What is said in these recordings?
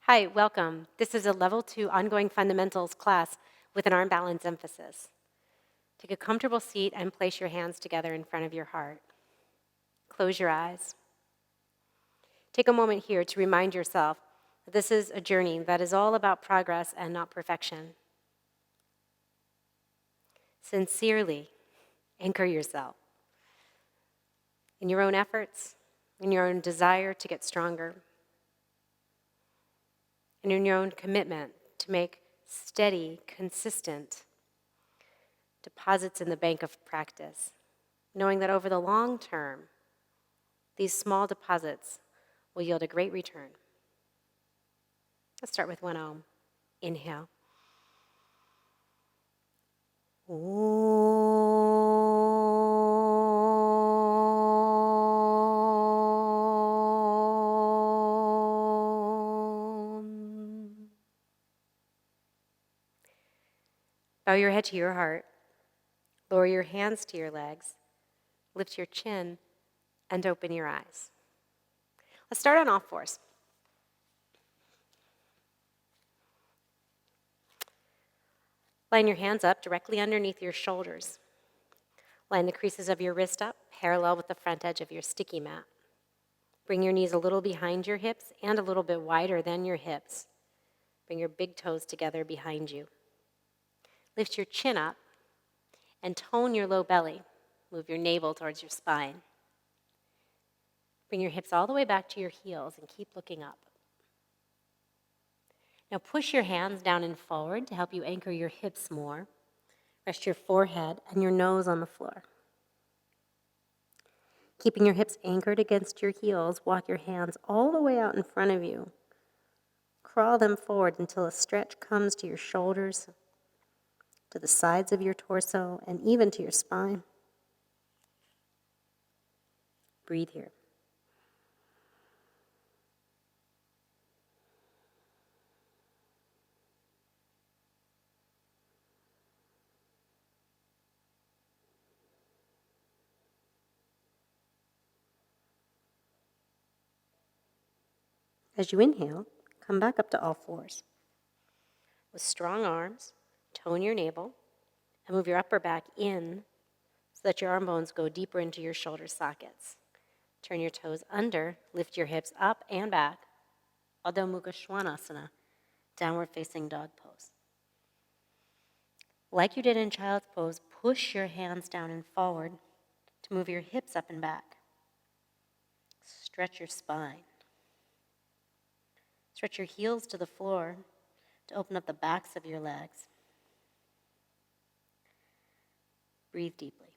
Hi, welcome. This is a Level 2 Ongoing Fundamentals class with an arm balance emphasis. Take a comfortable seat and place your hands together in front of your heart. Close your eyes. Take a moment here to remind yourself that this is a journey that is all about progress and not perfection. Sincerely anchor yourself in your own efforts, in your own desire to get stronger, and in your own commitment to make steady, consistent deposits in the bank of practice, knowing that over the long term, these small deposits will yield a great return. Let's start with 1 Om. Inhale. Om. Bow your head to your heart. Lower your hands to your legs. Lift your chin and open your eyes. Let's start on all fours. Line your hands up directly underneath your shoulders. Line the creases of your wrist up, parallel with the front edge of your sticky mat. Bring your knees a little behind your hips and a little bit wider than your hips. Bring your big toes together behind you. Lift your chin up and tone your low belly. Move your navel towards your spine. Bring your hips all the way back to your heels and keep looking up. Now push your hands down and forward to help you anchor your hips more. Rest your forehead and your nose on the floor. Keeping your hips anchored against your heels, walk your hands all the way out in front of you. Crawl them forward until a stretch comes to your shoulders, to the sides of your torso, and even to your spine. Breathe here. As you inhale, come back up to all fours. With strong arms, tone your navel, and move your upper back in so that your arm bones go deeper into your shoulder sockets. Turn your toes under, lift your hips up and back. Adho Mukha Svanasana, downward facing dog pose. Like you did in child's pose, push your hands down and forward to move your hips up and back. Stretch your spine. Stretch your heels to the floor to open up the backs of your legs. Breathe deeply.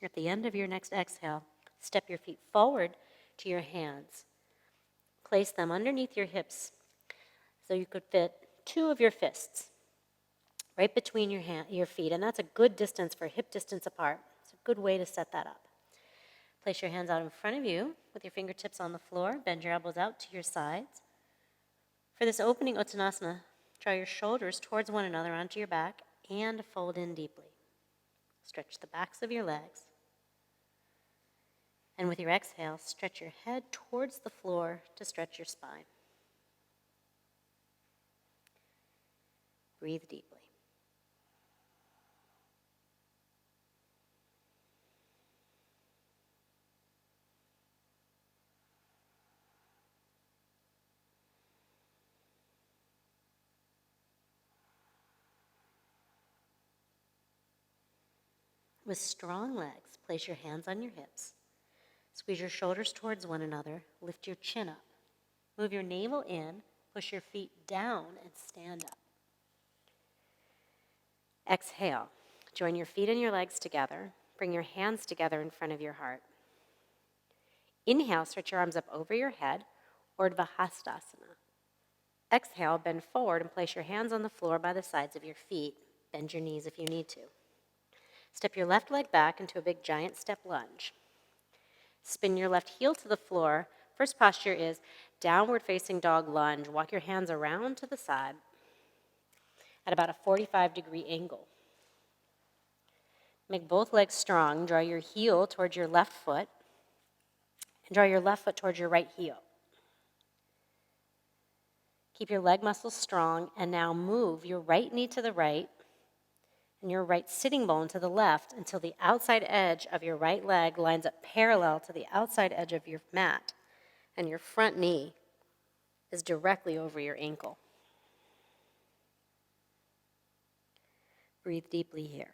At the end of your next exhale, step your feet forward to your hands. Place them underneath your hips so you could fit 2 of your fists right between your feet, and that's a good distance for hip distance apart. It's a good way to set that up. Place your hands out in front of you with your fingertips on the floor. Bend your elbows out to your sides. For this opening Uttanasana, draw your shoulders towards one another onto your back and fold in deeply. Stretch the backs of your legs. And with your exhale, stretch your head towards the floor to stretch your spine. Breathe deeply. With strong legs, place your hands on your hips. Squeeze your shoulders towards one another. Lift your chin up. Move your navel in. Push your feet down and stand up. Exhale. Join your feet and your legs together. Bring your hands together in front of your heart. Inhale, stretch your arms up over your head, Urdhva Hastasana. Exhale, bend forward and place your hands on the floor by the sides of your feet. Bend your knees if you need to. Step your left leg back into a big giant step lunge. Spin your left heel to the floor. First posture is downward facing dog lunge. Walk your hands around to the side at about a 45-degree angle. Make both legs strong. Draw your heel towards your left foot and draw your left foot towards your right heel. Keep your leg muscles strong, and now move your right knee to the right and your right sitting bone to the left until the outside edge of your right leg lines up parallel to the outside edge of your mat, and your front knee is directly over your ankle. Breathe deeply here.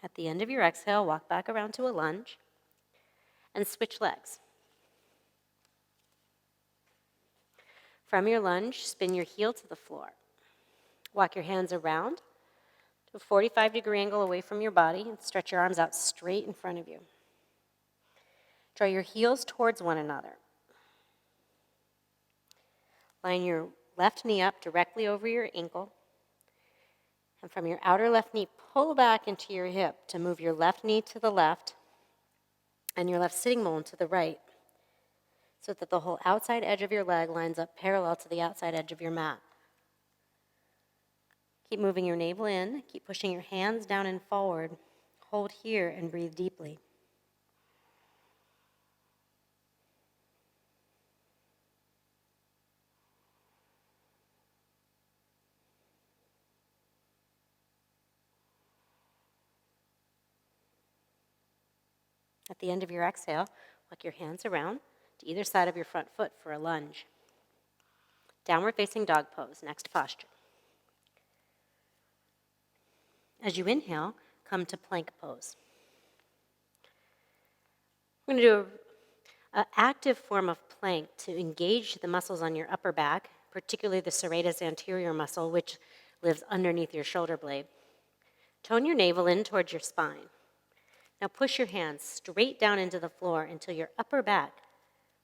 At the end of your exhale, walk back around to a lunge and switch legs. From your lunge, spin your heel to the floor. Walk your hands around to a 45-degree angle away from your body and stretch your arms out straight in front of you. Draw your heels towards one another. Line your left knee up directly over your ankle. And from your outer left knee, pull back into your hip to move your left knee to the left and your left sitting bone to the right, so that the whole outside edge of your leg lines up parallel to the outside edge of your mat. Keep moving your navel in. Keep pushing your hands down and forward. Hold here and breathe deeply. At the end of your exhale, walk your hands around to either side of your front foot for a lunge. Downward facing dog pose, next posture. As you inhale, come to plank pose. We're going to do an active form of plank to engage the muscles on your upper back, particularly the serratus anterior muscle, which lives underneath your shoulder blade. Tone your navel in towards your spine. Now push your hands straight down into the floor until your upper back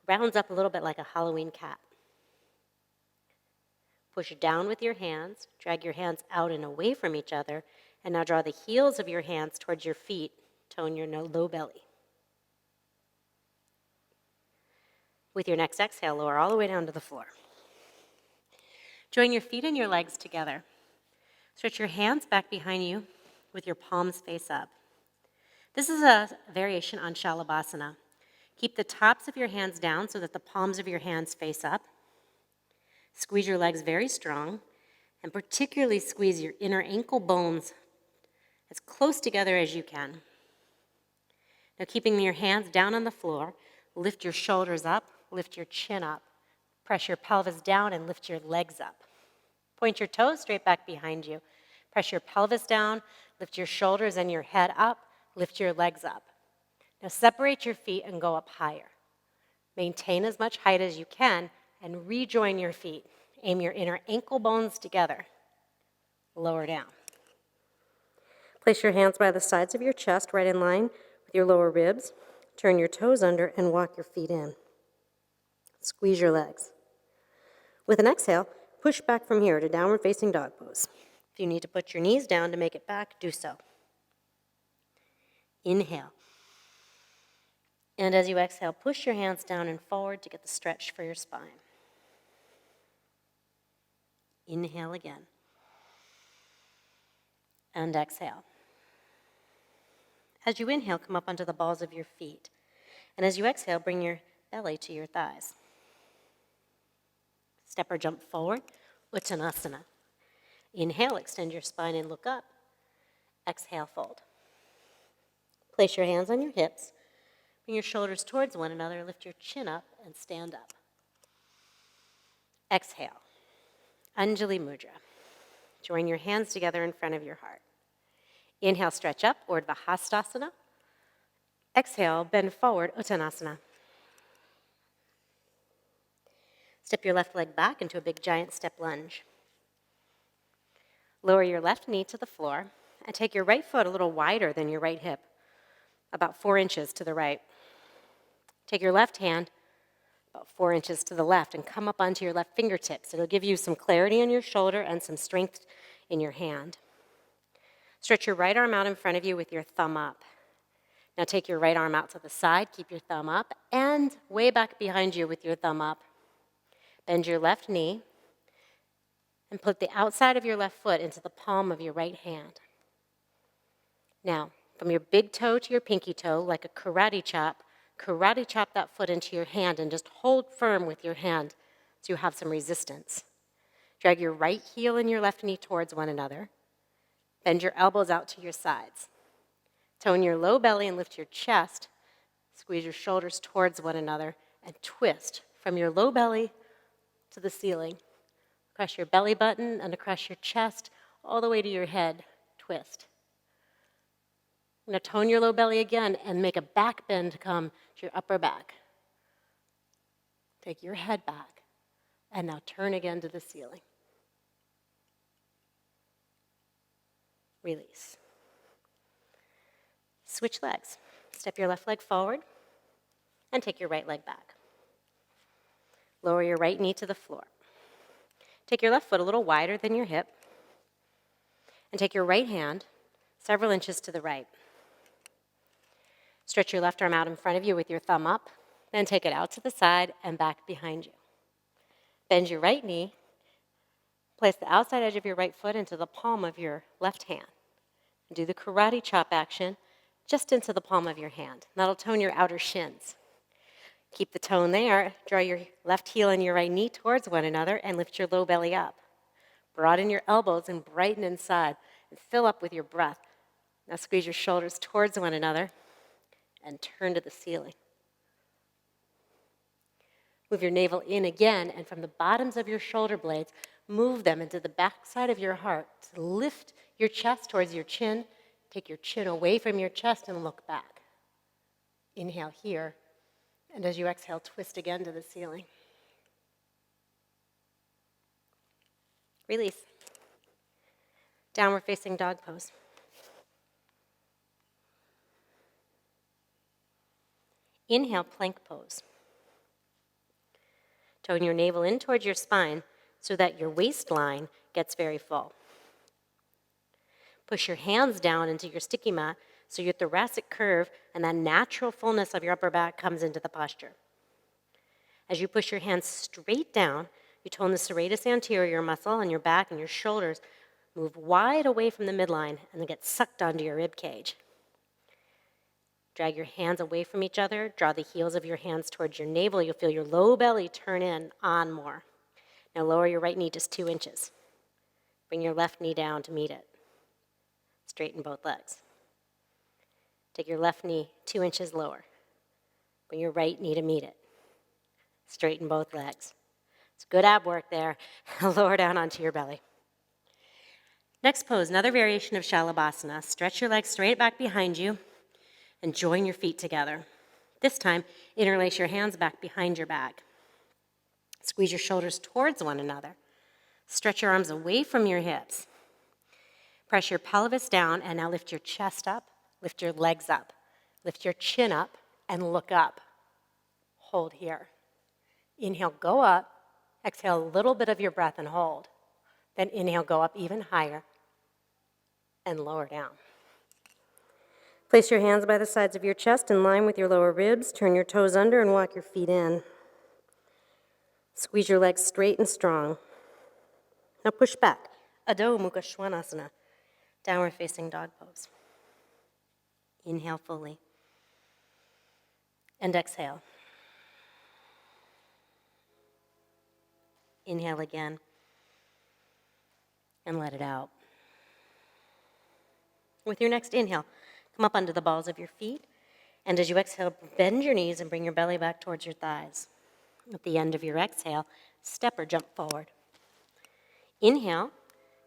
rounds up a little bit like a Halloween cat. Push down with your hands, drag your hands out and away from each other, and now draw the heels of your hands towards your feet. Tone your low belly. With your next exhale, lower all the way down to the floor. Join your feet and your legs together. Stretch your hands back behind you with your palms face up. This is a variation on Lolasana. Keep the tops of your hands down so that the palms of your hands face up. Squeeze your legs very strong, and particularly squeeze your inner ankle bones as close together as you can. Now, keeping your hands down on the floor, lift your shoulders up, lift your chin up, press your pelvis down, and lift your legs up. Point your toes straight back behind you. Press your pelvis down, lift your shoulders and your head up, lift your legs up. Now separate your feet and go up higher. Maintain as much height as you can and rejoin your feet. Aim your inner ankle bones together. Lower down. Place your hands by the sides of your chest, right in line with your lower ribs. Turn your toes under and walk your feet in. Squeeze your legs. With an exhale, push back from here to downward facing dog pose. If you need to put your knees down to make it back, do so. Inhale. And as you exhale, push your hands down and forward to get the stretch for your spine. Inhale again. And exhale. As you inhale, come up onto the balls of your feet. And as you exhale, bring your belly to your thighs. Step or jump forward, Uttanasana. Inhale, extend your spine and look up. Exhale, fold. Place your hands on your hips. Bring your shoulders towards one another. Lift your chin up and stand up. Exhale. Anjali Mudra. Join your hands together in front of your heart. Inhale, stretch up, Urdhva Hastasana. Exhale, bend forward, Uttanasana. Step your left leg back into a big giant step lunge. Lower your left knee to the floor and take your right foot a little wider than your right hip, about 4 inches to the right. Take your left hand about 4 inches to the left and come up onto your left fingertips. It'll give you some clarity in your shoulder and some strength in your hand. Stretch your right arm out in front of you with your thumb up. Now take your right arm out to the side, keep your thumb up, and way back behind you with your thumb up. Bend your left knee and put the outside of your left foot into the palm of your right hand. Now, from your big toe to your pinky toe, like a karate chop that foot into your hand and just hold firm with your hand so you have some resistance. Drag your right heel and your left knee towards one another. Bend your elbows out to your sides. Tone your low belly and lift your chest. Squeeze your shoulders towards one another and twist from your low belly to the ceiling. Across your belly button and across your chest, all the way to your head. Twist. Now tone your low belly again and make a back bend come to your upper back. Take your head back and now turn again to the ceiling. Release. Switch legs. Step your left leg forward and take your right leg back. Lower your right knee to the floor. Take your left foot a little wider than your hip and take your right hand several inches to the right. Stretch your left arm out in front of you with your thumb up, then take it out to the side and back behind you. Bend your right knee. Place the outside edge of your right foot into the palm of your left hand. And do the karate chop action just into the palm of your hand. That'll tone your outer shins. Keep the tone there. Draw your left heel and your right knee towards one another and lift your low belly up. Broaden your elbows and brighten inside and fill up with your breath. Now squeeze your shoulders towards one another and turn to the ceiling. Move your navel in again, and from the bottoms of your shoulder blades, move them into the backside of your heart. Lift your chest towards your chin. Take your chin away from your chest and look back. Inhale here, and as you exhale, twist again to the ceiling. Release. Downward facing dog pose. Inhale, plank pose. Tone your navel in towards your spine so that your waistline gets very full. Push your hands down into your sticky mat so your thoracic curve and that natural fullness of your upper back comes into the posture. As you push your hands straight down, you tone the serratus anterior muscle on your back, and your shoulders move wide away from the midline and then get sucked onto your rib cage. Drag your hands away from each other. Draw the heels of your hands towards your navel. You'll feel your low belly turn in on more. Now lower your right knee just 2 inches. Bring your left knee down to meet it. Straighten both legs. Take your left knee 2 inches lower. Bring your right knee to meet it. Straighten both legs. It's good ab work there. Lower down onto your belly. Next pose, another variation of Lolasana. Stretch your legs straight back behind you and join your feet together. This time, interlace your hands back behind your back. Squeeze your shoulders towards one another. Stretch your arms away from your hips. Press your pelvis down, and now lift your chest up, lift your legs up, lift your chin up, and look up. Hold here. Inhale, go up. Exhale a little bit of your breath and hold. Then inhale, go up even higher, and lower down. Place your hands by the sides of your chest in line with your lower ribs. Turn your toes under and walk your feet in. Squeeze your legs straight and strong. Now push back. Adho Mukha Svanasana. Downward facing dog pose. Inhale fully. And exhale. Inhale again. And let it out. With your next inhale, come up onto the balls of your feet, and as you exhale, bend your knees and bring your belly back towards your thighs. At the end of your exhale, step or jump forward. Inhale,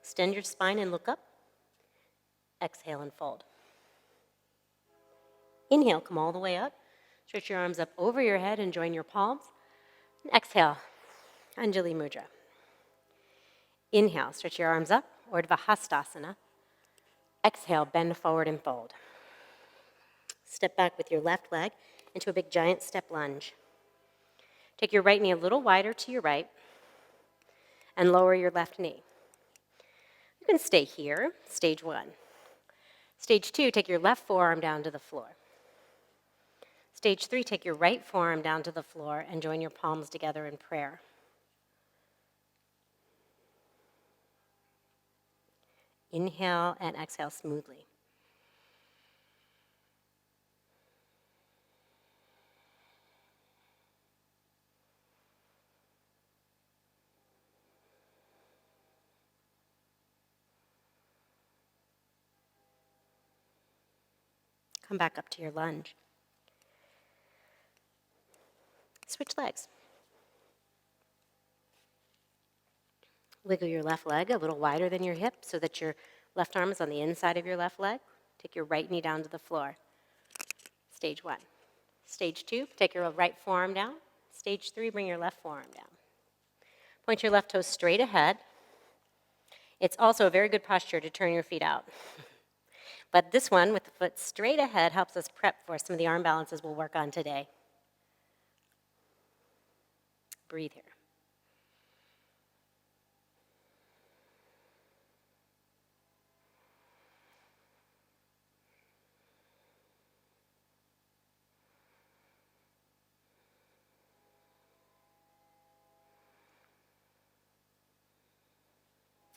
extend your spine and look up. Exhale and fold. Inhale, come all the way up. Stretch your arms up over your head and join your palms. And exhale, Anjali Mudra. Inhale, stretch your arms up, Urdhva Hastasana. Exhale, bend forward and fold. Step back with your left leg into a big giant step lunge. Take your right knee a little wider to your right and lower your left knee. You can stay here, stage 1. Stage 2, take your left forearm down to the floor. Stage 3, take your right forearm down to the floor and join your palms together in prayer. Inhale and exhale smoothly. Come back up to your lunge. Switch legs. Wiggle your left leg a little wider than your hip so that your left arm is on the inside of your left leg. Take your right knee down to the floor. Stage 1. Stage 2, take your right forearm down. Stage 3, bring your left forearm down. Point your left toes straight ahead. It's also a very good posture to turn your feet out. But this one, with the foot straight ahead, helps us prep for some of the arm balances we'll work on today. Breathe here.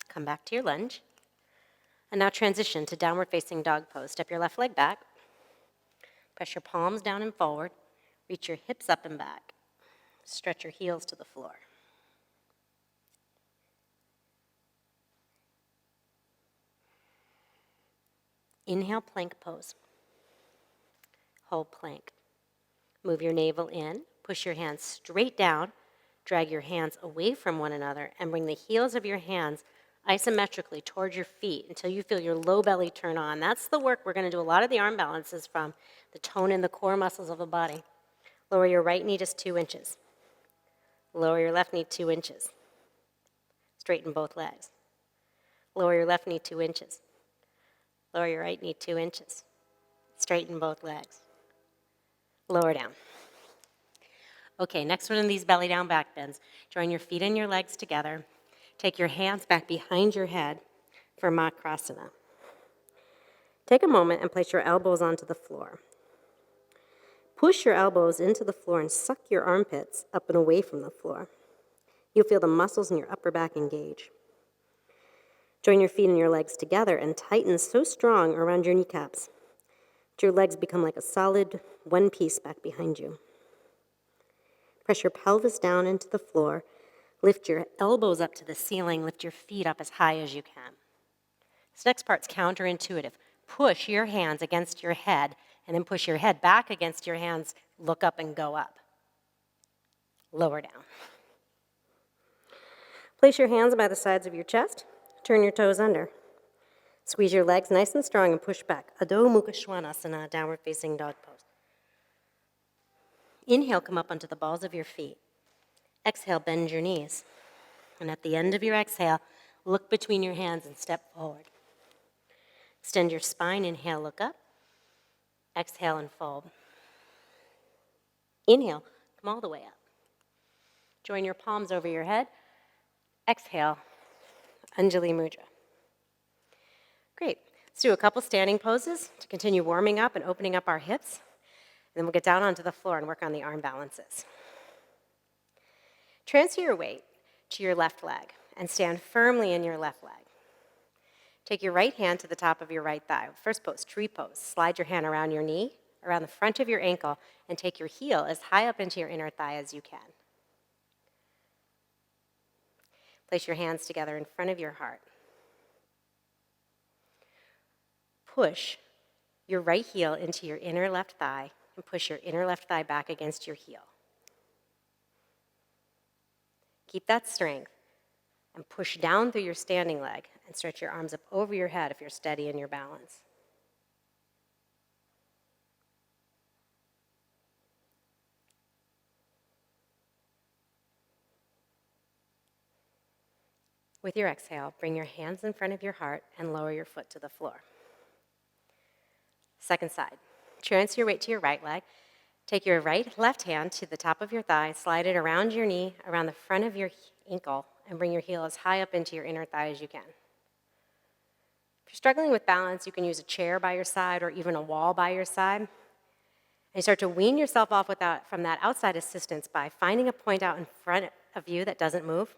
Come back to your lunge. And now transition to downward facing dog pose. Step your left leg back. Press your palms down and forward. Reach your hips up and back. Stretch your heels to the floor. Inhale, plank pose. Hold plank. Move your navel in. Push your hands straight down. Drag your hands away from one another and bring the heels of your hands isometrically towards your feet until you feel your low belly turn on. That's the work we're going to do a lot of the arm balances from, the tone in the core muscles of the body. Lower your right knee just 2 inches. Lower your left knee 2 inches. Straighten both legs. Lower your left knee 2 inches. Lower your right knee 2 inches. Straighten both legs. Lower down. Okay, next one of these belly down back bends. Join your feet and your legs together. Take your hands back behind your head for Bakasana. Take a moment and place your elbows onto the floor. Push your elbows into the floor and suck your armpits up and away from the floor. You'll feel the muscles in your upper back engage. Join your feet and your legs together and tighten so strong around your kneecaps that your legs become like a solid one piece back behind you. Press your pelvis down into the floor. Lift your elbows up to the ceiling. Lift your feet up as high as you can. This next part's counterintuitive. Push your hands against your head and then push your head back against your hands. Look up and go up. Lower down. Place your hands by the sides of your chest. Turn your toes under. Squeeze your legs nice and strong and push back. Adho Mukha Svanasana, downward facing dog pose. Inhale, come up onto the balls of your feet. Exhale, bend your knees. And at the end of your exhale, look between your hands and step forward. Extend your spine. Inhale, look up. Exhale and fold. Inhale, come all the way up. Join your palms over your head. Exhale, Anjali Mudra. Great. Let's do a couple standing poses to continue warming up and opening up our hips. And then we'll get down onto the floor and work on the arm balances. Transfer your weight to your left leg and stand firmly in your left leg. Take your right hand to the top of your right thigh. First pose, tree pose. Slide your hand around your knee, around the front of your ankle, and take your heel as high up into your inner thigh as you can. Place your hands together in front of your heart. Push your right heel into your inner left thigh and push your inner left thigh back against your heel. Keep that strength and push down through your standing leg and stretch your arms up over your head if you're steady in your balance. With your exhale, bring your hands in front of your heart and lower your foot to the floor. Second side. Transfer your weight to your right leg Take your left hand to the top of your thigh, slide it around your knee, around the front of your ankle, and bring your heel as high up into your inner thigh as you can. If you're struggling with balance, you can use a chair by your side or even a wall by your side. And you start to wean yourself off from that outside assistance by finding a point out in front of you that doesn't move.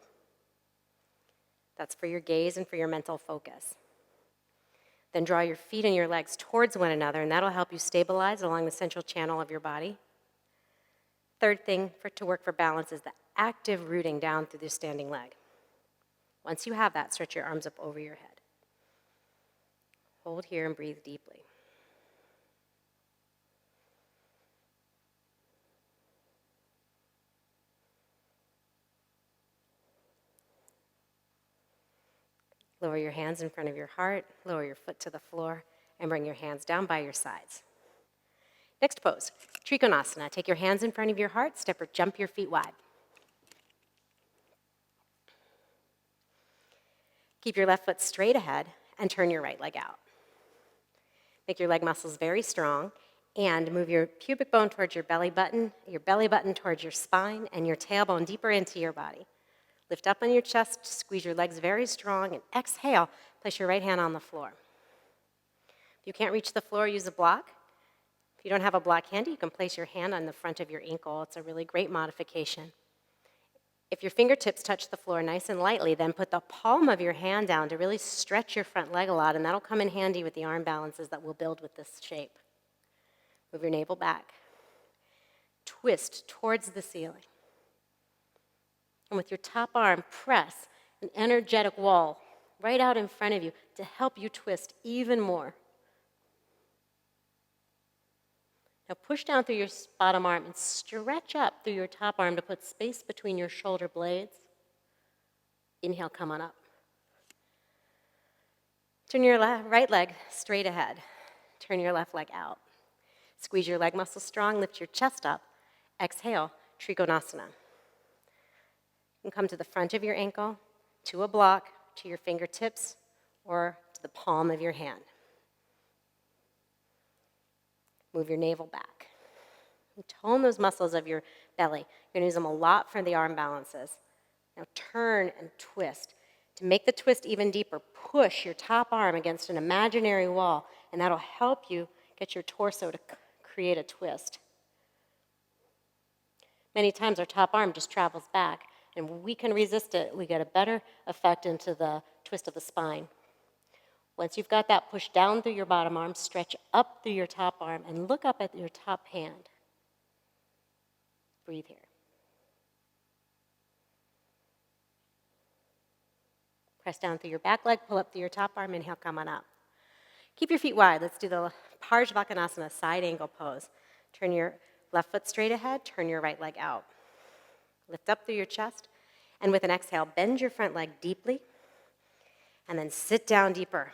That's for your gaze and for your mental focus. Then draw your feet and your legs towards one another, and that'll help you stabilize along the central channel of your body. Third thing to work for balance is the active rooting down through the standing leg. Once you have that, stretch your arms up over your head. Hold here and breathe deeply. Lower your hands in front of your heart, lower your foot to the floor, and bring your hands down by your sides. Next pose, Trikonasana. Take your hands in front of your heart, step or jump your feet wide. Keep your left foot straight ahead and turn your right leg out. Make your leg muscles very strong and move your pubic bone towards your belly button towards your spine, and your tailbone deeper into your body. Lift up on your chest, squeeze your legs very strong, and exhale, place your right hand on the floor. If you can't reach the floor, use a block. If you don't have a block handy, you can place your hand on the front of your ankle. It's a really great modification. If your fingertips touch the floor nice and lightly, then put the palm of your hand down to really stretch your front leg a lot, and that'll come in handy with the arm balances that we'll build with this shape. Move your navel back. Twist towards the ceiling. And with your top arm, press an energetic wall right out in front of you to help you twist even more. Now push down through your bottom arm and stretch up through your top arm to put space between your shoulder blades. Inhale, come on up. Turn your right leg straight ahead. Turn your left leg out. Squeeze your leg muscles strong, lift your chest up. Exhale, Trikonasana. You can come to the front of your ankle, to a block, to your fingertips, or to the palm of your hand. Move your navel back. And tone those muscles of your belly. You're going to use them a lot for the arm balances. Now turn and twist. To make the twist even deeper, push your top arm against an imaginary wall, and that'll help you get your torso to create a twist. Many times our top arm just travels back, and when we can resist it, we get a better effect into the twist of the spine. Once you've got that, push down through your bottom arm, stretch up through your top arm, and look up at your top hand. Breathe here. Press down through your back leg, pull up through your top arm, inhale, come on up. Keep your feet wide. Let's do the Bakasana side angle pose. Turn your left foot straight ahead, turn your right leg out. Lift up through your chest, and with an exhale, bend your front leg deeply, and then sit down deeper.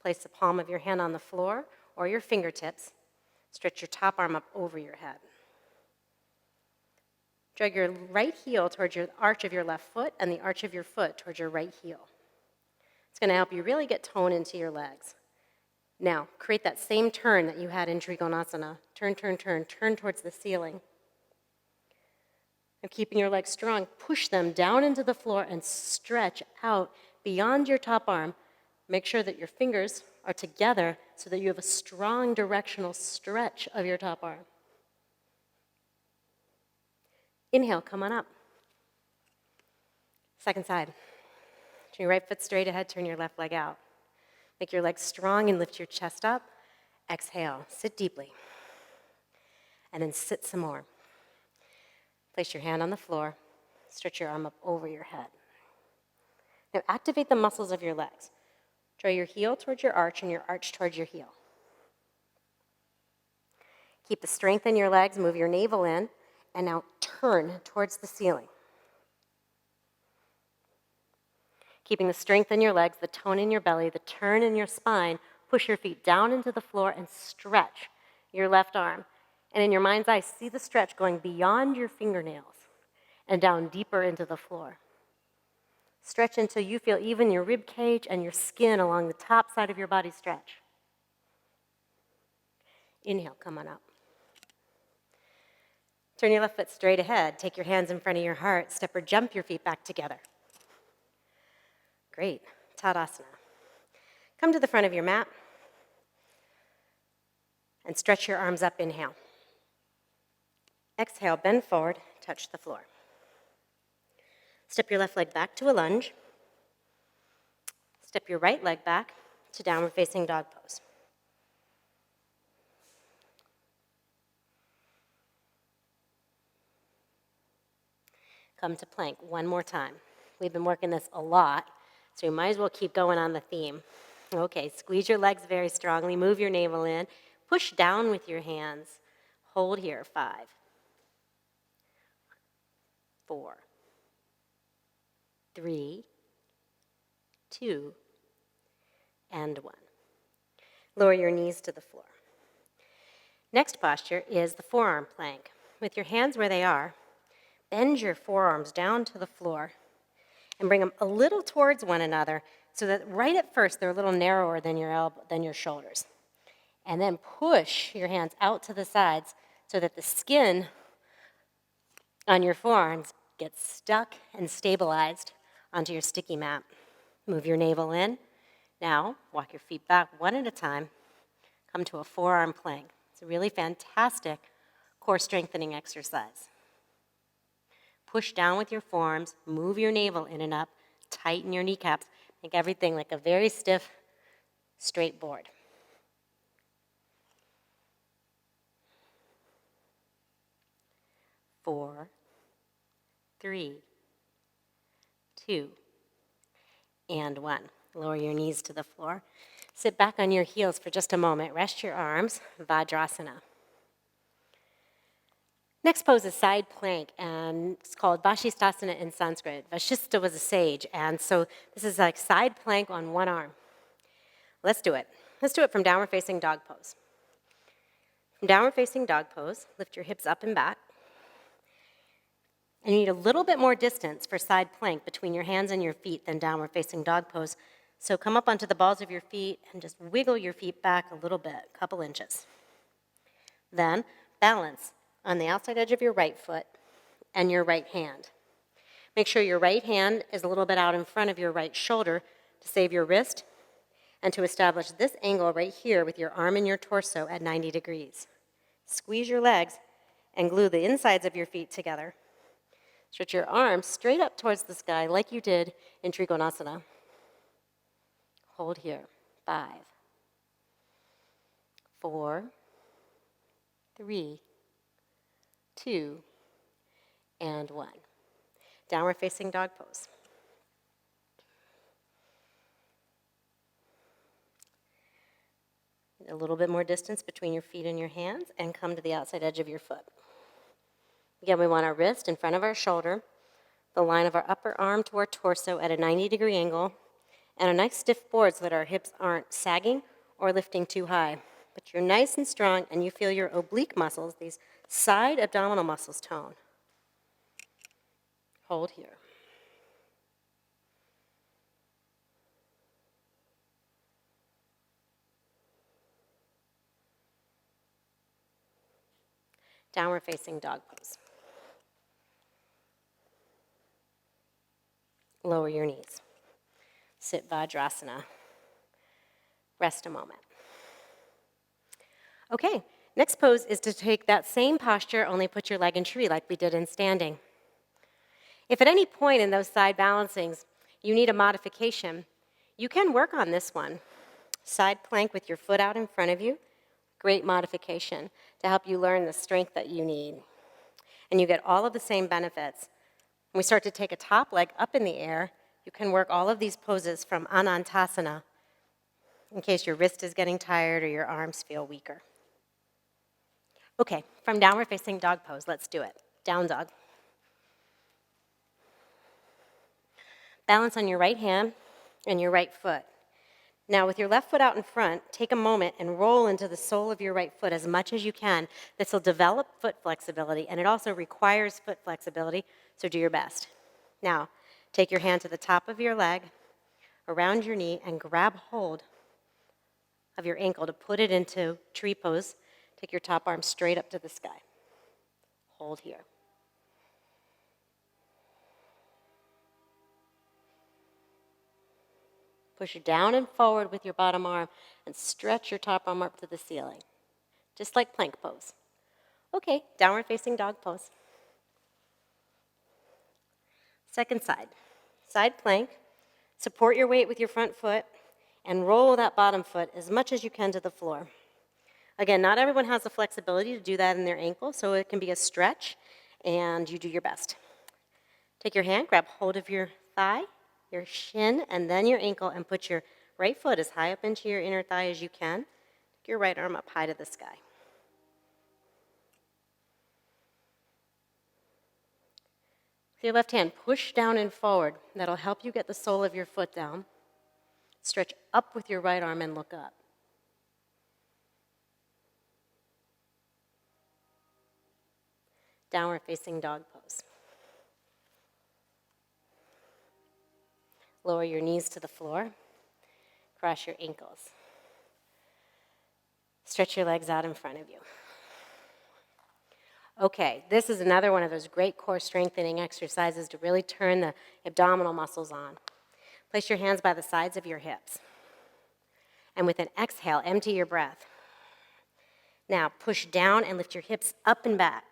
Place the palm of your hand on the floor or your fingertips. Stretch your top arm up over your head. Drag your right heel towards your arch of your left foot and the arch of your foot towards your right heel. It's going to help you really get tone into your legs. Now, create that same turn that you had in Trikonasana. Turn, turn, turn, turn towards the ceiling. And keeping your legs strong, push them down into the floor and stretch out beyond your top arm. Make sure that your fingers are together so that you have a strong directional stretch of your top arm. Inhale, come on up. Second side. Turn your right foot straight ahead, turn your left leg out. Make your legs strong and lift your chest up. Exhale, sit deeply. And then sit some more. Place your hand on the floor. Stretch your arm up over your head. Now activate the muscles of your legs. Draw your heel towards your arch and your arch towards your heel. Keep the strength in your legs, move your navel in, and now turn towards the ceiling. Keeping the strength in your legs, the tone in your belly, the turn in your spine, push your feet down into the floor and stretch your left arm. And in your mind's eye, see the stretch going beyond your fingernails and down deeper into the floor. Stretch until you feel even your rib cage and your skin along the top side of your body stretch. Inhale, come on up. Turn your left foot straight ahead. Take your hands in front of your heart. Step or jump your feet back together. Great. Tadasana. Come to the front of your mat and stretch your arms up. Inhale. Exhale, bend forward, touch the floor. Step your left leg back to a lunge. Step your right leg back to downward facing dog pose. Come to plank one more time. We've been working this a lot, so you might as well keep going on the theme. Okay, squeeze your legs very strongly, move your navel in, push down with your hands. Hold here, 5, 4, 3, 2, and 1. Lower your knees to the floor. Next posture is the forearm plank. With your hands where they are, bend your forearms down to the floor and bring them a little towards one another so that right at first they're a little narrower than your shoulders. And then push your hands out to the sides so that the skin on your forearms gets stuck and stabilized onto your sticky mat. Move your navel in. Now, walk your feet back one at a time. Come to a forearm plank. It's a really fantastic core strengthening exercise. Push down with your forearms, move your navel in and up, tighten your kneecaps, make everything like a very stiff, straight board. Four, 3, 2, and 1. Lower your knees to the floor. Sit back on your heels for just a moment. Rest your arms, Vajrasana. Next pose is side plank, and it's called Vashisthasana in Sanskrit. Vashista was a sage, and so this is like side plank on one arm. Let's do it. Let's do it from downward facing dog pose. From downward facing dog pose, lift your hips up and back. And you need a little bit more distance for side plank between your hands and your feet than downward facing dog pose. So come up onto the balls of your feet and just wiggle your feet back a little bit, a couple inches. Then balance on the outside edge of your right foot and your right hand. Make sure your right hand is a little bit out in front of your right shoulder to save your wrist and to establish this angle right here with your arm and your torso at 90 degrees. Squeeze your legs and glue the insides of your feet together. Stretch your arms straight up towards the sky like you did in Trikonasana. Hold here. 5, 4, 3, 2, and 1. Downward facing dog pose. A little bit more distance between your feet and your hands, and come to the outside edge of your foot. Again, we want our wrist in front of our shoulder, the line of our upper arm to our torso at a 90-degree angle, and a nice stiff board so that our hips aren't sagging or lifting too high. But you're nice and strong, and you feel your oblique muscles, these side abdominal muscles, tone. Hold here. Downward facing dog pose. Lower your knees. Sit Vajrasana. Rest a moment. Okay, next pose is to take that same posture, only put your leg in tree like we did in standing. If at any point in those side balancings you need a modification, you can work on this one. Side plank with your foot out in front of you. Great modification to help you learn the strength that you need. And you get all of the same benefits. When we start to take a top leg up in the air, you can work all of these poses from Anantasana in case your wrist is getting tired or your arms feel weaker. Okay, from downward facing dog pose, let's do it. Down dog. Balance on your right hand and your right foot. Now, with your left foot out in front, take a moment and roll into the sole of your right foot as much as you can. This will develop foot flexibility, and it also requires foot flexibility, so do your best. Now, take your hand to the top of your leg, around your knee, and grab hold of your ankle to put it into tree pose. Take your top arm straight up to the sky. Hold here. Push down and forward with your bottom arm and stretch your top arm up to the ceiling, just like plank pose. Okay, downward facing dog pose. Second side. Side plank. Support your weight with your front foot and roll that bottom foot as much as you can to the floor. Again, not everyone has the flexibility to do that in their ankle, so it can be a stretch, and you do your best. Take your hand, grab hold of your thigh, your shin, and then your ankle, and put your right foot as high up into your inner thigh as you can. Take your right arm up high to the sky. With your left hand, push down and forward. That'll help you get the sole of your foot down. Stretch up with your right arm and look up. Downward facing dog pose. Lower your knees to the floor. Cross your ankles. Stretch your legs out in front of you. Okay, this is another one of those great core strengthening exercises to really turn the abdominal muscles on. Place your hands by the sides of your hips. And with an exhale, empty your breath. Now push down and lift your hips up and back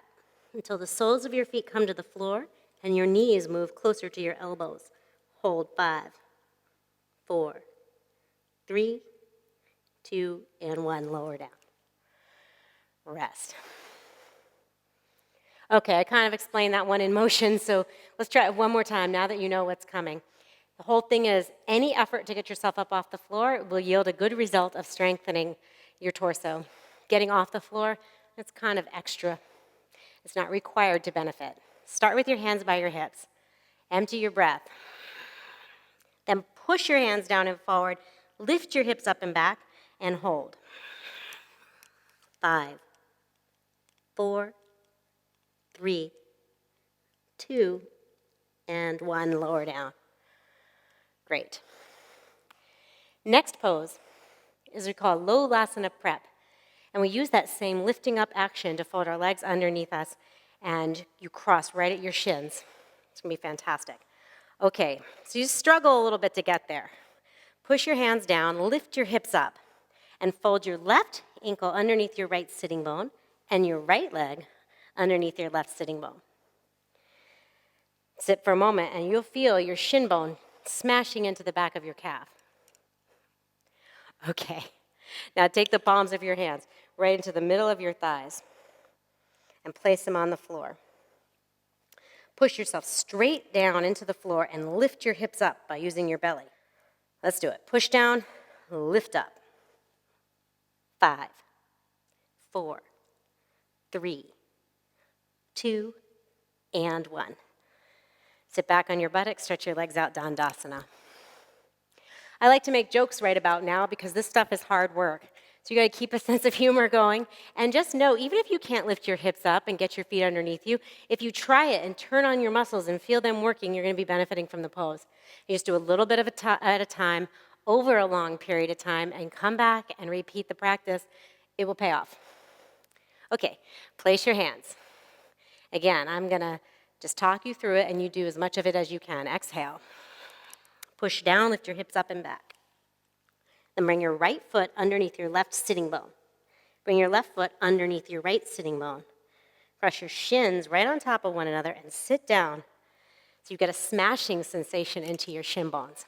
until the soles of your feet come to the floor and your knees move closer to your elbows. Hold 5, 4, 3, 2, and 1. Lower down. Rest. Okay, I kind of explained that one in motion, so let's try it one more time now that you know what's coming. The whole thing is any effort to get yourself up off the floor will yield a good result of strengthening your torso. Getting off the floor, it's kind of extra. It's not required to benefit. Start with your hands by your hips. Empty your breath. Then push your hands down and forward. Lift your hips up and back and hold. 5, 4, 3, 2, and 1. Lower down. Great. Next pose is we call Lolasana prep. And we use that same lifting up action to fold our legs underneath us, and you cross right at your shins. It's going to be fantastic. Okay, so you struggle a little bit to get there. Push your hands down, lift your hips up, and fold your left ankle underneath your right sitting bone and your right leg underneath your left sitting bone. Sit for a moment, and you'll feel your shin bone smashing into the back of your calf. Okay, now take the palms of your hands right into the middle of your thighs and place them on the floor. Push yourself straight down into the floor and lift your hips up by using your belly. Let's do it. Push down, lift up. 5, 4, 3, 2, and 1. Sit back on your buttocks, stretch your legs out, Dandasana. I like to make jokes right about now because this stuff is hard work. So you gotta keep a sense of humor going. And just know, even if you can't lift your hips up and get your feet underneath you, if you try it and turn on your muscles and feel them working, you're gonna be benefiting from the pose. You just do a little bit at a time, over a long period of time, and come back and repeat the practice. It will pay off. Okay, place your hands. Again, I'm gonna just talk you through it, and you do as much of it as you can. Exhale. Push down, lift your hips up and back. Then bring your right foot underneath your left sitting bone. Bring your left foot underneath your right sitting bone. Press your shins right on top of one another and sit down so you get a smashing sensation into your shin bones.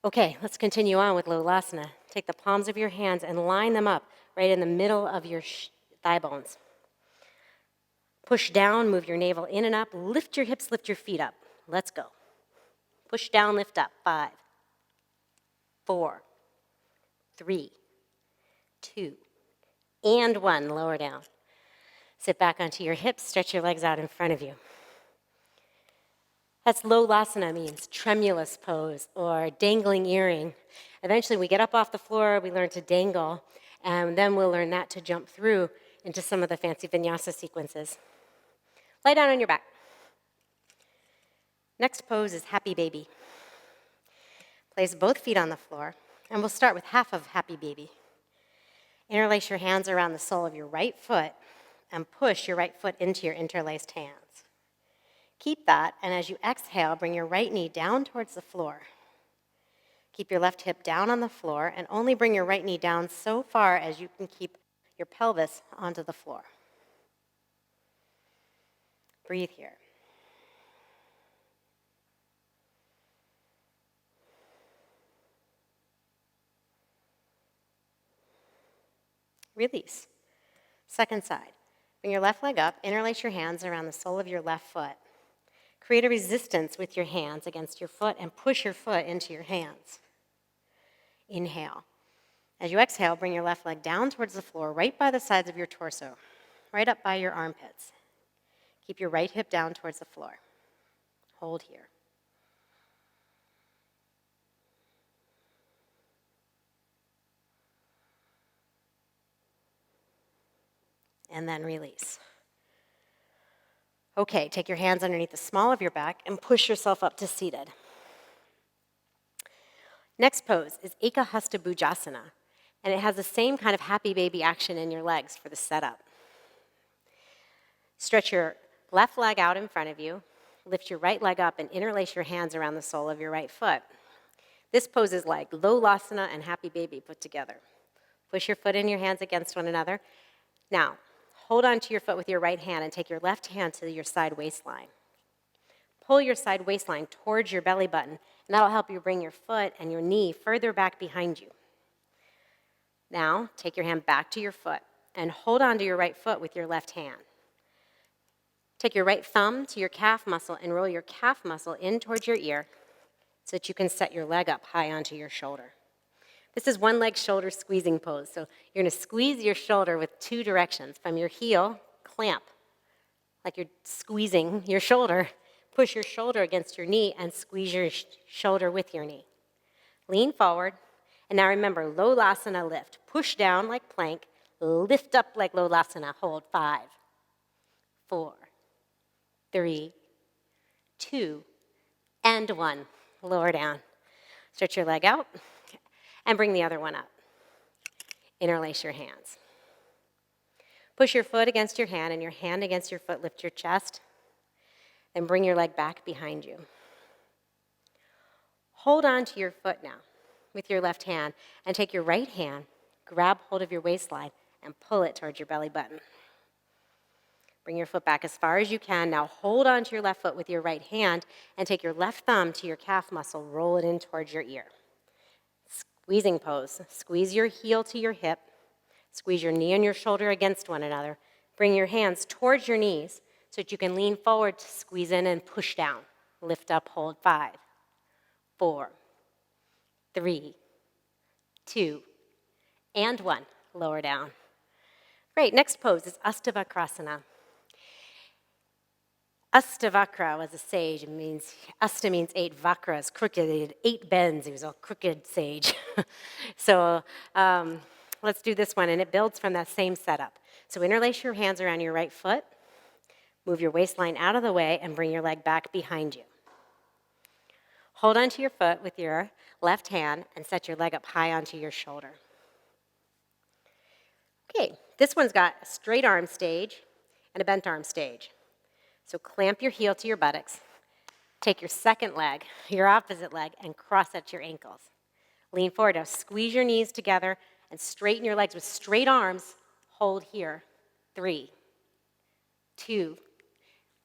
Okay, let's continue on with Lolasana. Take the palms of your hands and line them up right in the middle of your thigh bones. Push down, move your navel in and up, lift your hips, lift your feet up. Let's go. Push down, lift up. 5, 4, 3, 2, and 1. Lower down. Sit back onto your hips, stretch your legs out in front of you. That's Lolasana, means tremulous pose or dangling earring. Eventually we get up off the floor, we learn to dangle, and then we'll learn that to jump through into some of the fancy vinyasa sequences. Lie down on your back. Next pose is Happy Baby. Place both feet on the floor, and we'll start with half of Happy Baby. Interlace your hands around the sole of your right foot and push your right foot into your interlaced hands. Keep that, and as you exhale, bring your right knee down towards the floor. Keep your left hip down on the floor, and only bring your right knee down so far as you can keep your pelvis onto the floor. Breathe here. Release. Second side. Bring your left leg up, interlace your hands around the sole of your left foot. Create a resistance with your hands against your foot and push your foot into your hands. Inhale. As you exhale, bring your left leg down towards the floor, right by the sides of your torso, right up by your armpits. Keep your right hip down towards the floor. Hold here. And then release. Okay, take your hands underneath the small of your back and push yourself up to seated. Next pose is Eka Hasta Bhujasana, and it has the same kind of happy baby action in your legs for the setup. Stretch your left leg out in front of you, lift your right leg up and interlace your hands around the sole of your right foot. This pose is like Lolasana and happy baby put together. Push your foot and your hands against one another. Now, hold on to your foot with your right hand and take your left hand to your side waistline. Pull your side waistline towards your belly button, and that'll help you bring your foot and your knee further back behind you. Now, take your hand back to your foot and hold on to your right foot with your left hand. Take your right thumb to your calf muscle and roll your calf muscle in towards your ear so that you can set your leg up high onto your shoulder. This is one leg shoulder squeezing pose. So you're going to squeeze your shoulder with two directions. From your heel, clamp, like you're squeezing your shoulder. Push your shoulder against your knee and squeeze your shoulder with your knee. Lean forward. And now remember, Lolasana lift. Push down like plank. Lift up like Lolasana. Hold 5, 4, 3, 2, and 1. Lower down. Stretch your leg out. And bring the other one up. Interlace your hands. Push your foot against your hand and your hand against your foot. Lift your chest. Then bring your leg back behind you. Hold on to your foot now with your left hand and take your right hand, grab hold of your waistline, and pull it towards your belly button. Bring your foot back as far as you can. Now hold on to your left foot with your right hand and take your left thumb to your calf muscle. Roll it in towards your ear. Squeezing pose. Squeeze your heel to your hip. Squeeze your knee and your shoulder against one another. Bring your hands towards your knees so that you can lean forward to squeeze in and push down. Lift up, hold 5, 4, 3, 2, and 1. Lower down. Great, next pose is Astavakrasana. Astavakra was a sage. Asta means 8, vakra is crooked. He had 8 bends. He was a crooked sage. So let's do this one, and it builds from that same setup. So interlace your hands around your right foot, move your waistline out of the way, and bring your leg back behind you. Hold onto your foot with your left hand and set your leg up high onto your shoulder. Okay, this one's got a straight arm stage and a bent arm stage. So clamp your heel to your buttocks. Take your second leg, your opposite leg, and cross at your ankles. Lean forward. Now squeeze your knees together and straighten your legs with straight arms. Hold here. 3, 2,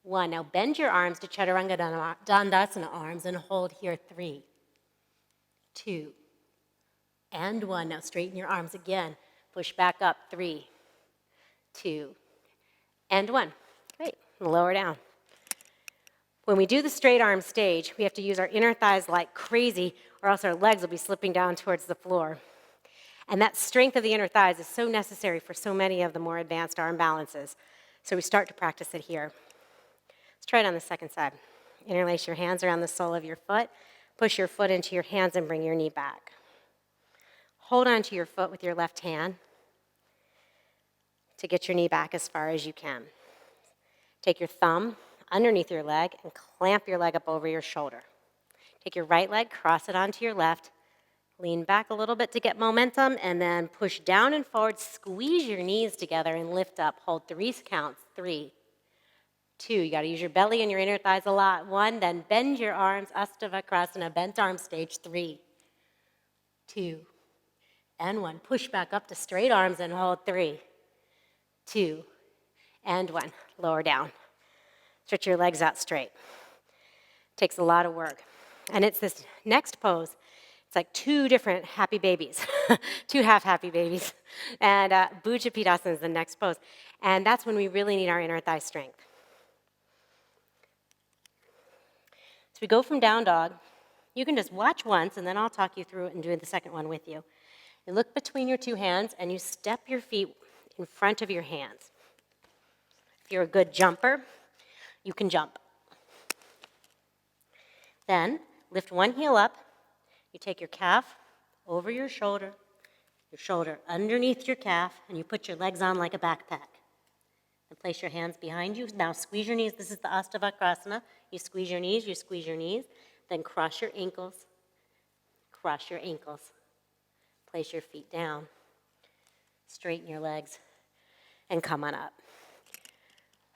1. Now bend your arms to Chaturanga Dandasana arms and hold here. 3, 2, and 1. Now straighten your arms again. Push back up. 3, 2, and 1. Great. Lower down. When we do the straight arm stage, we have to use our inner thighs like crazy, or else our legs will be slipping down towards the floor. And that strength of the inner thighs is so necessary for so many of the more advanced arm balances. So we start to practice it here. Let's try it on the second side. Interlace your hands around the sole of your foot. Push your foot into your hands and bring your knee back. Hold on to your foot with your left hand to get your knee back as far as you can. Take your thumb underneath your leg and clamp your leg up over your shoulder. Take your right leg, cross it onto your left, Lean back a little bit to get momentum, and then push down and forward. Squeeze your knees together and lift up. Hold 3 counts. 3, 2. You got to use your belly and your inner thighs a lot. 1, then bend your arms. Bakasana, bent arm stage. 3, 2, and 1. Push back up to straight arms and hold. 3, 2, and 1. Lower down. Stretch your legs out straight. Takes a lot of work. And it's this next pose. It's like 2 different happy babies, 2 half happy babies. And Bhujapetasana is the next pose. And that's when we really need our inner thigh strength. So we go from down dog. You can just watch once, and then I'll talk you through it and do the second one with you. You look between your 2 hands, and you step your feet in front of your hands. If you're a good jumper, you can jump. Then lift one heel up. You take your calf over your shoulder underneath your calf, and you put your legs on like a backpack. And place your hands behind you. Now squeeze your knees. This is the Bakasana. You squeeze your knees, then cross your ankles. Cross your ankles. Place your feet down. Straighten your legs, and come on up.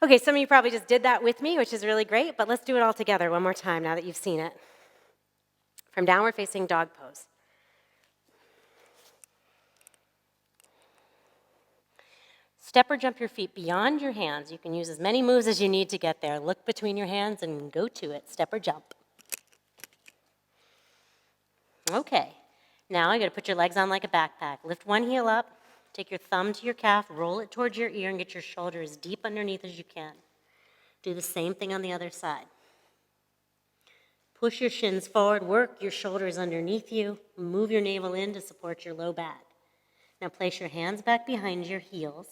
Okay, some of you probably just did that with me, which is really great, but let's do it all together one more time now that you've seen it. From downward facing dog pose. Step or jump your feet beyond your hands. You can use as many moves as you need to get there. Look between your hands and go to it. Step or jump. Okay, now you're going to put your legs on like a backpack. Lift one heel up, take your thumb to your calf, roll it towards your ear, and get your shoulder as deep underneath as you can. Do the same thing on the other side. Push your shins forward, work your shoulders underneath you, move your navel in to support your low back. Now place your hands back behind your heels,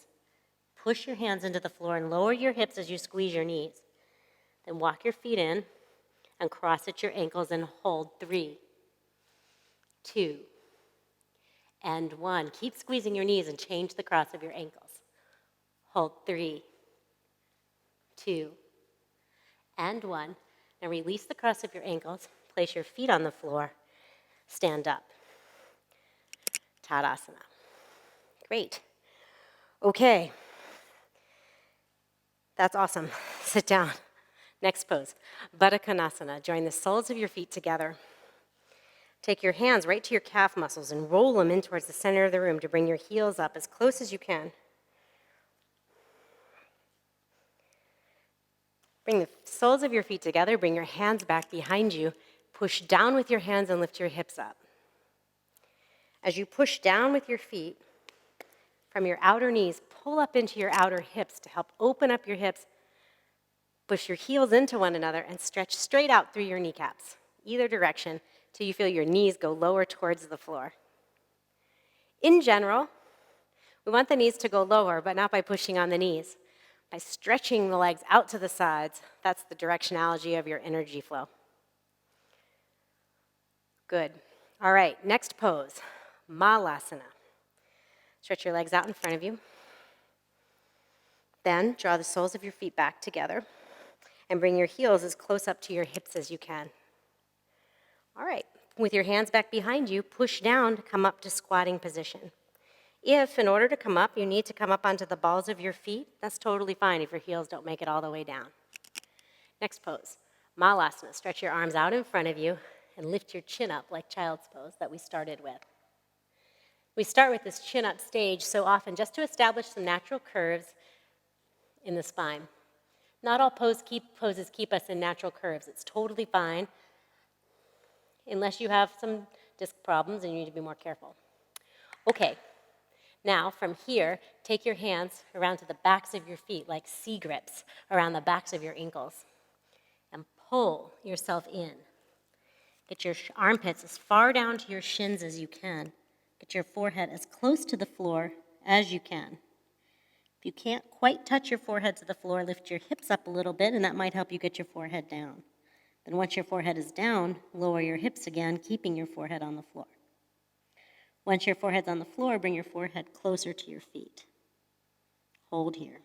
push your hands into the floor and lower your hips as you squeeze your knees. Then walk your feet in and cross at your ankles and hold. 3, 2, and 1. Keep squeezing your knees and change the cross of your ankles. Hold. 3, 2, and 1. Now release the cross of your ankles, place your feet on the floor, stand up. Tadasana. Great. Okay. That's awesome. Sit down. Next pose. Bakasana. Join the soles of your feet together. Take your hands right to your calf muscles and roll them in towards the center of the room to bring your heels up as close as you can. Bring the soles of your feet together, bring your hands back behind you, push down with your hands and lift your hips up. As you push down with your feet, from your outer knees, pull up into your outer hips to help open up your hips, push your heels into one another, and stretch straight out through your kneecaps, either direction, till you feel your knees go lower towards the floor. In general, we want the knees to go lower, but not by pushing on the knees. By stretching the legs out to the sides, that's the directionality of your energy flow. Good. All right, next pose, Lolasana. Stretch your legs out in front of you. Then draw the soles of your feet back together and bring your heels as close up to your hips as you can. All right, with your hands back behind you, push down to come up to squatting position. If, in order to come up, you need to come up onto the balls of your feet, that's totally fine if your heels don't make it all the way down. Next pose, Lolasana. Stretch your arms out in front of you and lift your chin up like child's pose that we started with. We start with this chin up stage so often just to establish some natural curves in the spine. Not all poses keep us in natural curves. It's totally fine unless you have some disc problems and you need to be more careful. Okay. Now, from here, take your hands around to the backs of your feet like C grips around the backs of your ankles and pull yourself in. Get your armpits as far down to your shins as you can. Get your forehead as close to the floor as you can. If you can't quite touch your forehead to the floor, lift your hips up a little bit, and that might help you get your forehead down. Then once your forehead is down, lower your hips again, keeping your forehead on the floor. Once your forehead's on the floor, bring your forehead closer to your feet. Hold here.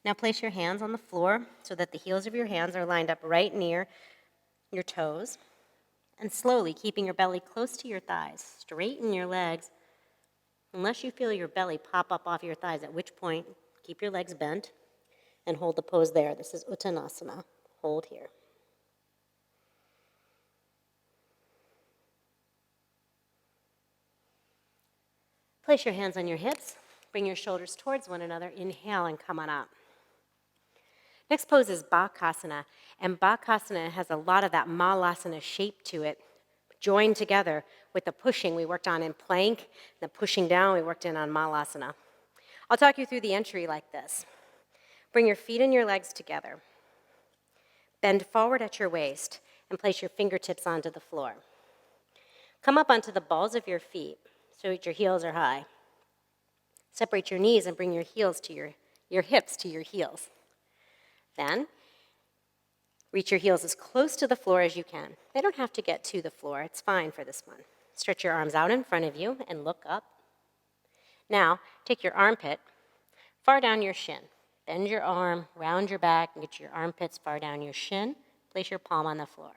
Now place your hands on the floor so that the heels of your hands are lined up right near your toes. And slowly, keeping your belly close to your thighs, straighten your legs unless you feel your belly pop up off your thighs, at which point keep your legs bent and hold the pose there. This is Uttanasana. Hold here. Place your hands on your hips. Bring your shoulders towards one another. Inhale and come on up. Next pose is Bakasana, and Bakasana has a lot of that Malasana shape to it, joined together with the pushing we worked on in plank, the pushing down we worked in on Malasana. I'll talk you through the entry like this. Bring your feet and your legs together. Bend forward at your waist and place your fingertips onto the floor. Come up onto the balls of your feet so that your heels are high. Separate your knees and bring your heels to your hips to your heels. Then, reach your heels as close to the floor as you can. They don't have to get to the floor. It's fine for this one. Stretch your arms out in front of you and look up. Now, take your armpit far down your shin. Bend your arm, round your back, and get your armpits far down your shin. Place your palm on the floor.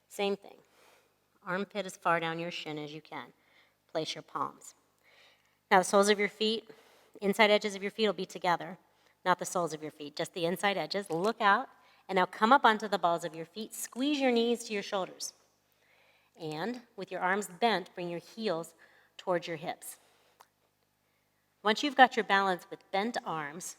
Same thing. Armpit as far down your shin as you can. Place your palms. Now, the soles of your feet, inside edges of your feet will be together. Not the soles of your feet, just the inside edges. Look out, and now come up onto the balls of your feet. Squeeze your knees to your shoulders. And with your arms bent, bring your heels towards your hips. Once you've got your balance with bent arms,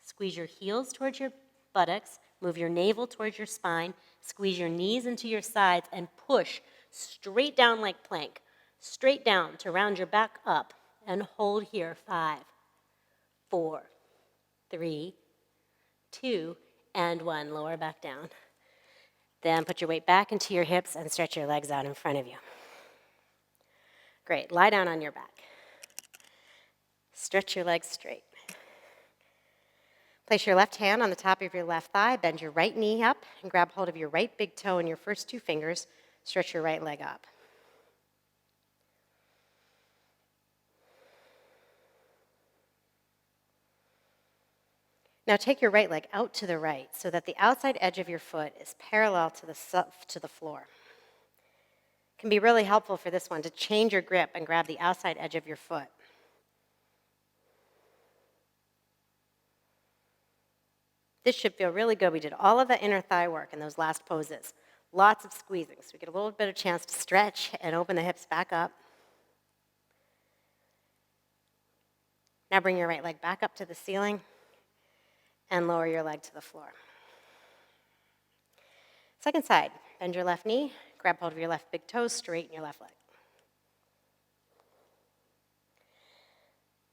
squeeze your heels towards your buttocks, move your navel towards your spine, squeeze your knees into your sides, and push straight down like plank. Straight down to round your back up, and hold here. 5, 4, 3, 2, and 1. Lower back down. Then put your weight back into your hips and stretch your legs out in front of you. Great. Lie down on your back. Stretch your legs straight. Place your left hand on the top of your left thigh. Bend your right knee up and grab hold of your right big toe in your first 2 fingers. Stretch your right leg up. Now take your right leg out to the right so that the outside edge of your foot is parallel to the floor. It can be really helpful for this one to change your grip and grab the outside edge of your foot. This should feel really good. We did all of the inner thigh work in those last poses. Lots of squeezing, so we get a little bit of chance to stretch and open the hips back up. Now bring your right leg back up to the ceiling and lower your leg to the floor. Second side, bend your left knee, grab hold of your left big toe, straighten your left leg.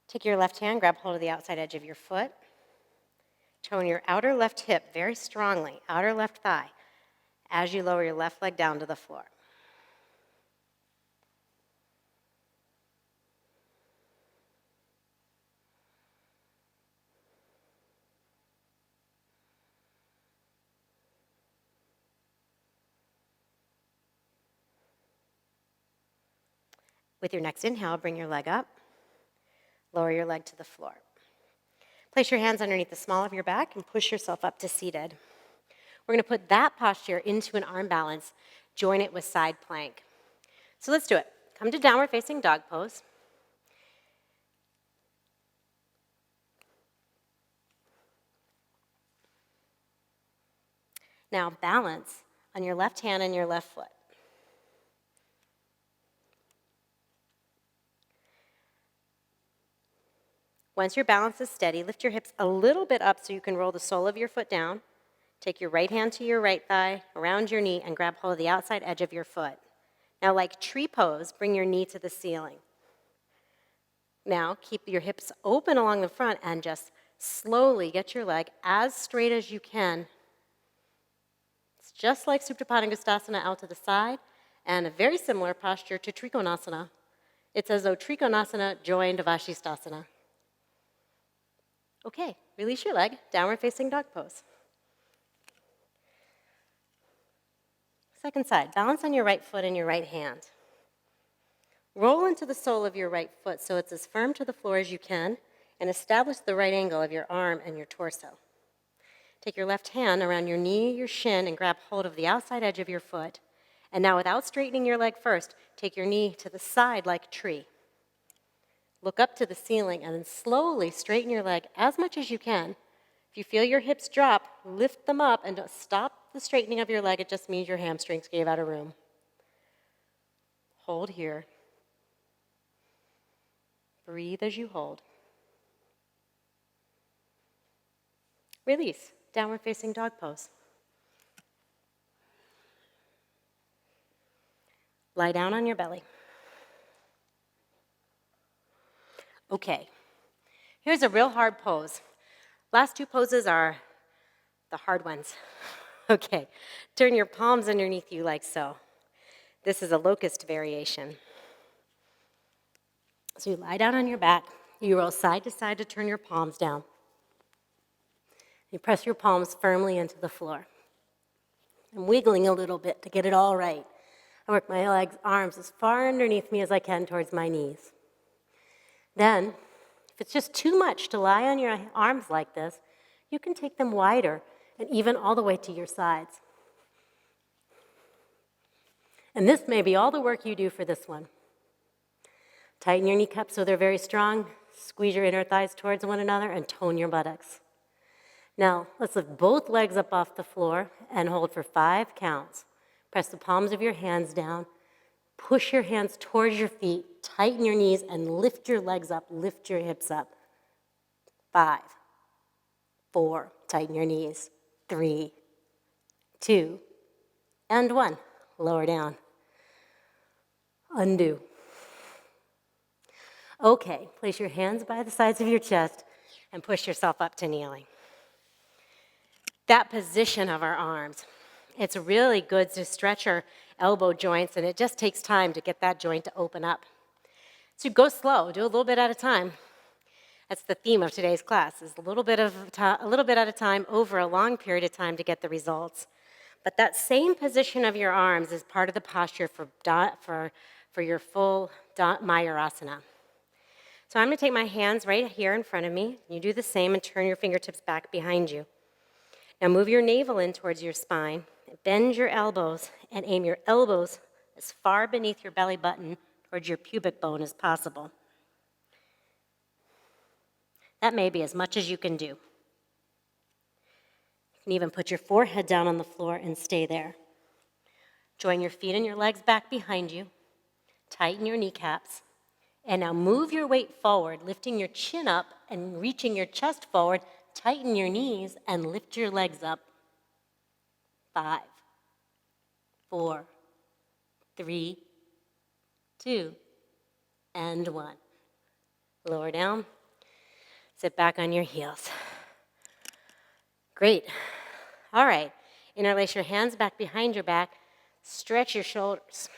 Take your left hand, grab hold of the outside edge of your foot. Tone your outer left hip very strongly, outer left thigh, as you lower your left leg down to the floor. With your next inhale, bring your leg up, lower your leg to the floor. Place your hands underneath the small of your back and push yourself up to seated. We're going to put that posture into an arm balance, join it with side plank. So let's do it. Come to downward facing dog pose. Now balance on your left hand and your left foot. Once your balance is steady, lift your hips a little bit up so you can roll the sole of your foot down. Take your right hand to your right thigh, around your knee, and grab hold of the outside edge of your foot. Now, like tree pose, bring your knee to the ceiling. Now, keep your hips open along the front and just slowly get your leg as straight as you can. It's just like Supta Padangusthasana out to the side, and a very similar posture to Trikonasana. It's as though Trikonasana joined Vashisthasana. Okay, release your leg, downward facing dog pose. Second side, balance on your right foot and your right hand. Roll into the sole of your right foot so it's as firm to the floor as you can, and establish the right angle of your arm and your torso. Take your left hand around your knee, your shin, and grab hold of the outside edge of your foot. And now, without straightening your leg first, take your knee to the side like a tree. Look up to the ceiling and then slowly straighten your leg as much as you can. If you feel your hips drop, lift them up and don't stop the straightening of your leg. It just means your hamstrings gave out of room. Hold here. Breathe as you hold. Release. Downward facing dog pose. Lie down on your belly. Okay. Here's a real hard pose. Last two poses are the hard ones. Okay. Turn your palms underneath you like so. This is a locust variation. So you lie down on your back. You roll side to side to turn your palms down. You press your palms firmly into the floor. I'm wiggling a little bit to get it all right. I work my legs, arms as far underneath me as I can towards my knees. Then, if it's just too much to lie on your arms like this, you can take them wider and even all the way to your sides. And this may be all the work you do for this one. Tighten your kneecaps so they're very strong. Squeeze your inner thighs towards one another and tone your buttocks. Now, let's lift both legs up off the floor and hold for 5 counts. Press the palms of your hands down. Push your hands towards your feet. Tighten your knees and lift your legs up. Lift your hips up. 5, 4, tighten your knees. 3, 2, and 1. Lower down. Undo. Okay, place your hands by the sides of your chest and push yourself up to kneeling. That position of our arms, it's really good to stretch our elbow joints, and it just takes time to get that joint to open up. So go slow, do a little bit at a time. That's the theme of today's class, is a little bit at a time over a long period of time to get the results. But that same position of your arms is part of the posture for your full Mayurasana. So I'm going to take my hands right here in front of me. You do the same and turn your fingertips back behind you. Now move your navel in towards your spine. Bend your elbows and aim your elbows as far beneath your belly button towards your pubic bone as possible. That may be as much as you can do. You can even put your forehead down on the floor and stay there. Join your feet and your legs back behind you. Tighten your kneecaps. And now move your weight forward, lifting your chin up and reaching your chest forward. Tighten your knees and lift your legs up. 5, 4, 3, 2, and 1. Lower down. Sit back on your heels. Great. All right. Interlace your hands back behind your back. Stretch your shoulders.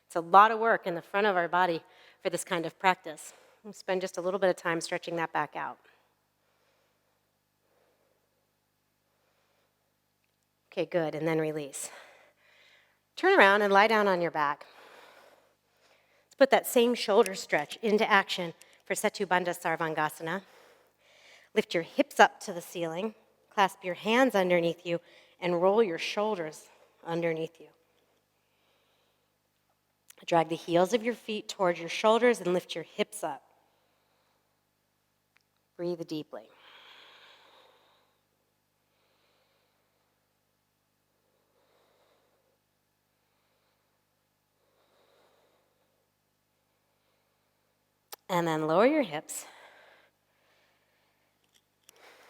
It's a lot of work in the front of our body for this kind of practice. We'll spend just a little bit of time stretching that back out. Okay, good, and then release. Turn around and lie down on your back. Let's put that same shoulder stretch into action for Setu Bandha Sarvangasana. Lift your hips up to the ceiling, clasp your hands underneath you, and roll your shoulders underneath you. Drag the heels of your feet towards your shoulders and lift your hips up. Breathe deeply. And then lower your hips.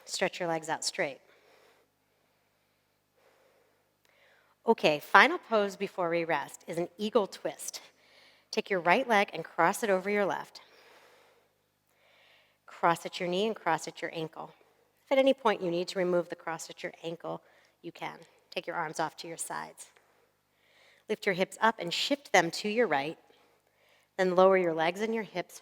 Stretch your legs out straight. Okay, final pose before we rest is an eagle twist. Take your right leg and cross it over your left. Cross at your knee and cross at your ankle. If at any point you need to remove the cross at your ankle, you can. Take your arms off to your sides. Lift your hips up and shift them to your right. Then lower your legs and your hips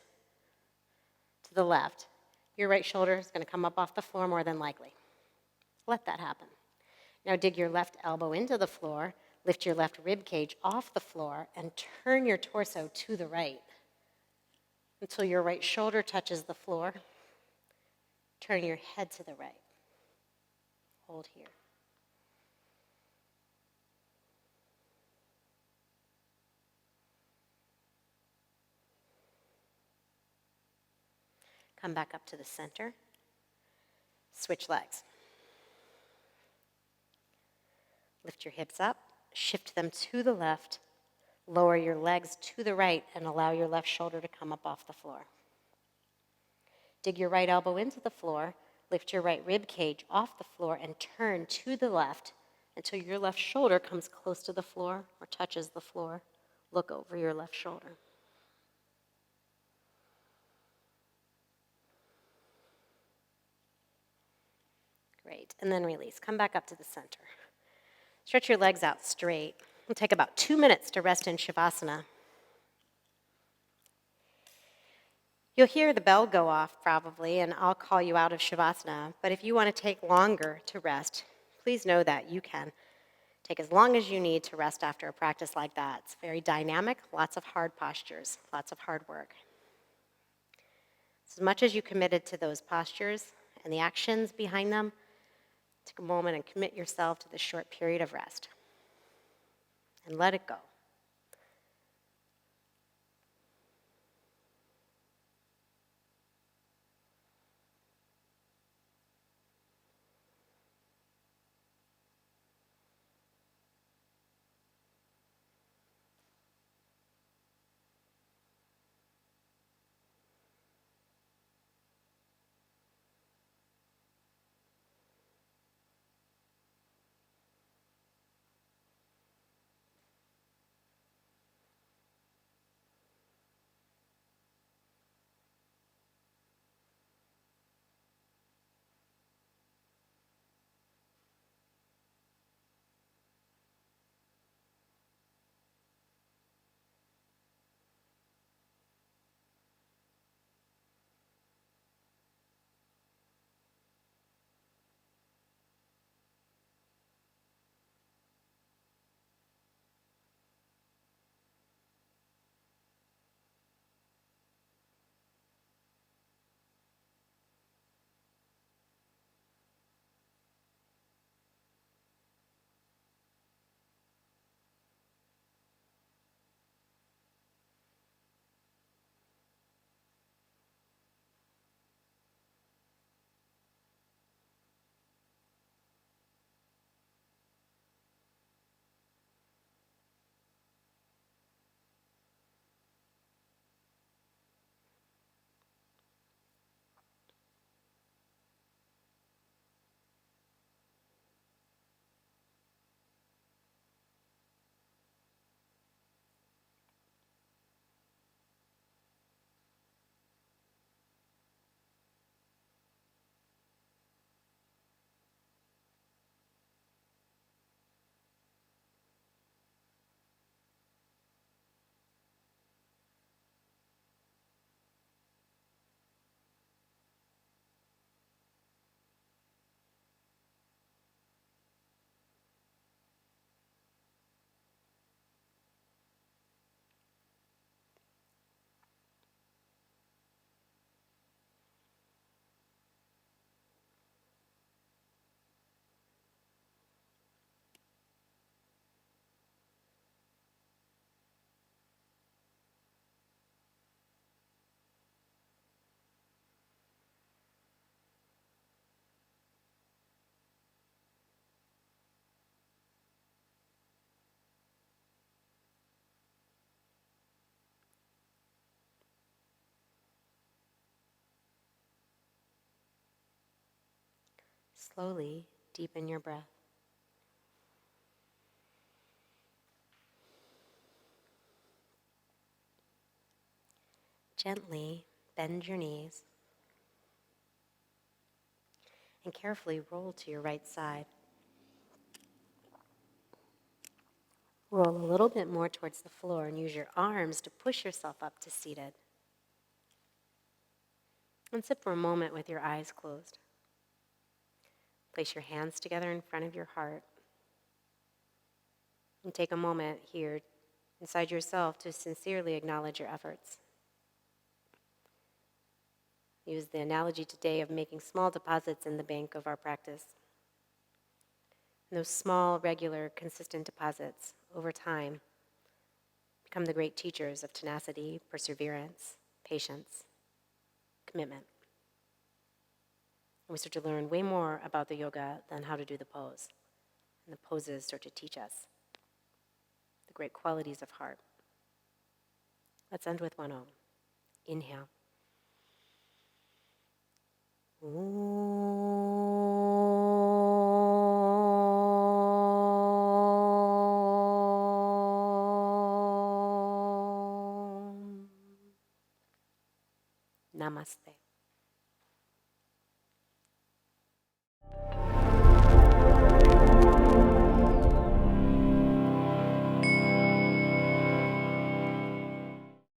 to the left. Your right shoulder is going to come up off the floor more than likely. Let that happen. Now dig your left elbow into the floor, lift your left rib cage off the floor, and turn your torso to the right. until your right shoulder touches the floor. Turn your head to the right. Hold here. Come back up to the center. Switch legs. Lift your hips up, shift them to the left, lower your legs to the right, and allow your left shoulder to come up off the floor. Dig your right elbow into the floor, lift your right rib cage off the floor, and turn to the left until your left shoulder comes close to the floor or touches the floor. Look over your left shoulder. Great, and then release. Come back up to the center. Stretch your legs out straight. It'll take about 2 minutes to rest in Shavasana. You'll hear the bell go off probably, and I'll call you out of Shavasana. But if you want to take longer to rest, please know that you can take as long as you need to rest after a practice like that. It's very dynamic, lots of hard postures, lots of hard work. As much as you committed to those postures and the actions behind them, take a moment and commit yourself to this short period of rest. And let it go. Slowly deepen your breath. Gently bend your knees and carefully roll to your right side. Roll a little bit more towards the floor and use your arms to push yourself up to seated. And sit for a moment with your eyes closed. Place your hands together in front of your heart. And take a moment here inside yourself to sincerely acknowledge your efforts. Use the analogy today of making small deposits in the bank of our practice. And those small, regular, consistent deposits over time become the great teachers of tenacity, perseverance, patience, commitment. And we start to learn way more about the yoga than how to do the pose. And the poses start to teach us the great qualities of heart. Let's end with one Om. Inhale. Namaste.